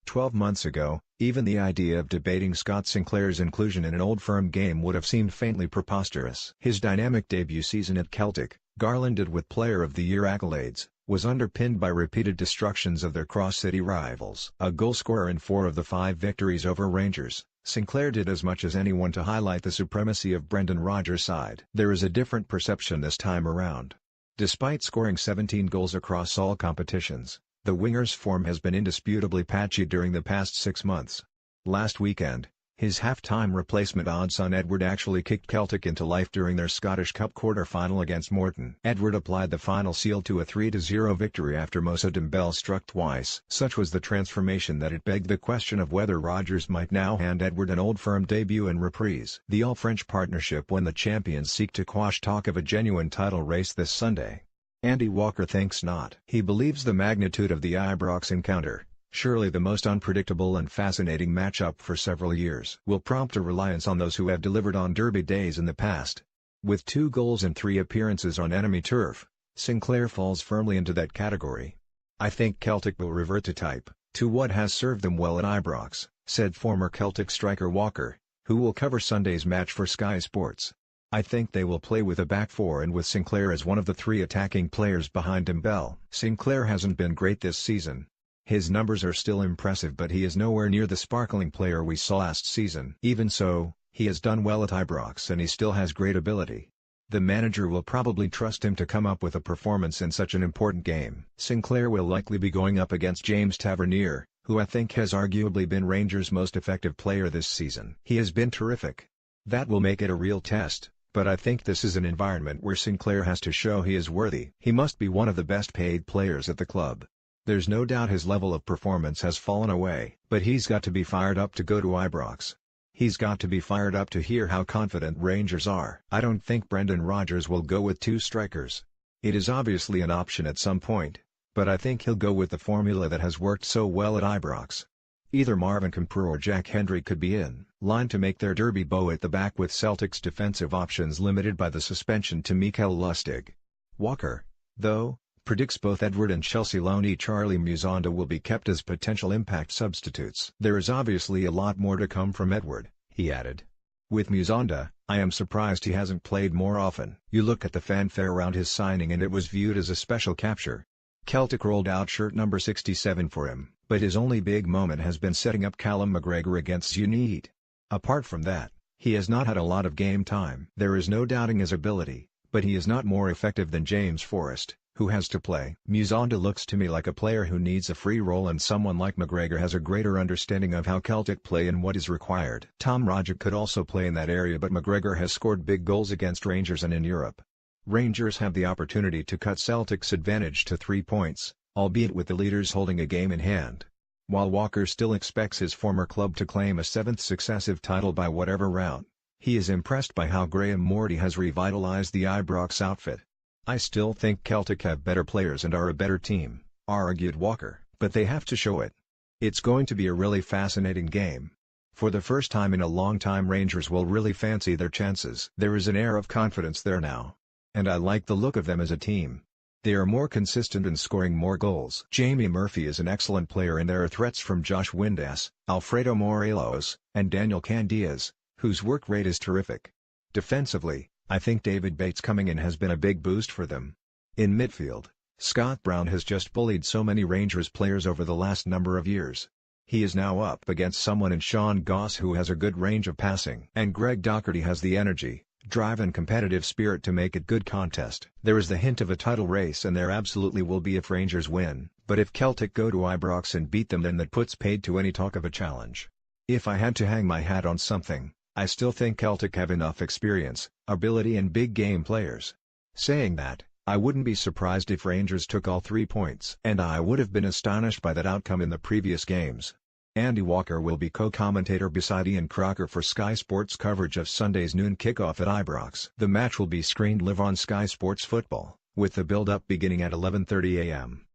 12 months ago, even the idea of debating Scott Sinclair's inclusion in an Old Firm game would have seemed faintly preposterous. His dynamic debut season at Celtic, garlanded with Player of the Year accolades, was underpinned by repeated destructions of their cross-city rivals. A goalscorer in 4 of the 5 victories over Rangers, Sinclair did as much as anyone to highlight the supremacy of Brendan Rodgers' side. There is a different perception this time around. Despite scoring 17 goals across all competitions, the winger's form has been indisputably patchy during the past 6 months. Last weekend, his half-time replacement Odsonne Edouard actually kicked Celtic into life during their Scottish Cup quarter-final against Morton. Edouard applied the final seal to a 3-0 victory after Moussa Dembele struck twice. Such was the transformation that it begged the question of whether Rodgers might now hand Edouard an Old Firm debut and reprise. The all-French partnership when the champions seek to quash talk of a genuine title race this Sunday. Andy Walker thinks not. He believes the magnitude of the Ibrox encounter, surely the most unpredictable and fascinating matchup for several years, will prompt a reliance on those who have delivered on derby days in the past. With 2 goals in 3 appearances on enemy turf, Sinclair falls firmly into that category. "I think Celtic will revert to type, to what has served them well at Ibrox," said former Celtic striker Walker, who will cover Sunday's match for Sky Sports. "I think they will play with a back 4 and with Sinclair as one of the 3 attacking players behind Dembele." Sinclair hasn't been great this season. His numbers are still impressive, but he is nowhere near the sparkling player we saw last season. Even so, he has done well at Ibrox and he still has great ability. The manager will probably trust him to come up with a performance in such an important game. Sinclair will likely be going up against James Tavernier, who I think has arguably been Rangers' most effective player this season. He has been terrific. That will make it a real test, but I think this is an environment where Sinclair has to show he is worthy. He must be one of the best paid players at the club. There's no doubt his level of performance has fallen away. But he's got to be fired up to go to Ibrox. He's got to be fired up to hear how confident Rangers are. I don't think Brendan Rodgers will go with 2 strikers. It is obviously an option at some point, but I think he'll go with the formula that has worked so well at Ibrox. Either Marvin Kemper or Jack Hendry could be in line to make their derby bow at the back, with Celtic's defensive options limited by the suspension to Mikael Lustig. Walker, though, predicts both Edouard and Chelsea loanee Charlie Musonda will be kept as potential impact substitutes. "There is obviously a lot more to come from Edouard," he added. "With Musonda, I am surprised he hasn't played more often. You look at the fanfare around his signing and it was viewed as a special capture. Celtic rolled out shirt number 67 for him, but his only big moment has been setting up Callum McGregor against United. Apart from that, he has not had a lot of game time. There is no doubting his ability, but he is not more effective than James Forrest, who has to play. Musonda looks to me like a player who needs a free role, and someone like McGregor has a greater understanding of how Celtic play and what is required. Tom Rogic could also play in that area, but McGregor has scored big goals against Rangers and in Europe. Rangers have the opportunity to cut Celtic's advantage to 3 points, albeit with the leaders holding a game in hand. While Walker still expects his former club to claim a 7th successive title by whatever route, he is impressed by how Graham Morty has revitalized the Ibrox outfit. "I still think Celtic have better players and are a better team," argued Walker, "but they have to show it. It's going to be a really fascinating game. For the first time in a long time, Rangers will really fancy their chances. There is an air of confidence there now. And I like the look of them as a team. They are more consistent and scoring more goals. Jamie Murphy is an excellent player, and there are threats from Josh Windass, Alfredo Morelos, and Daniel Candíaz, whose work rate is terrific. Defensively, I think David Bates coming in has been a big boost for them. In midfield, Scott Brown has just bullied so many Rangers players over the last number of years. He is now up against someone in Sean Goss who has a good range of passing. And Greg Docherty has the energy, drive and competitive spirit to make it good contest. There is the hint of a title race, and there absolutely will be if Rangers win, but if Celtic go to Ibrox and beat them, then that puts paid to any talk of a challenge. If I had to hang my hat on something, I still think Celtic have enough experience, ability and big game players. Saying that, I wouldn't be surprised if Rangers took all 3 points. And I would have been astonished by that outcome in the previous games. Andy Walker will be co-commentator beside Ian Crocker for Sky Sports coverage of Sunday's noon kickoff at Ibrox. The match will be screened live on Sky Sports Football, with the build-up beginning at 11:30 a.m.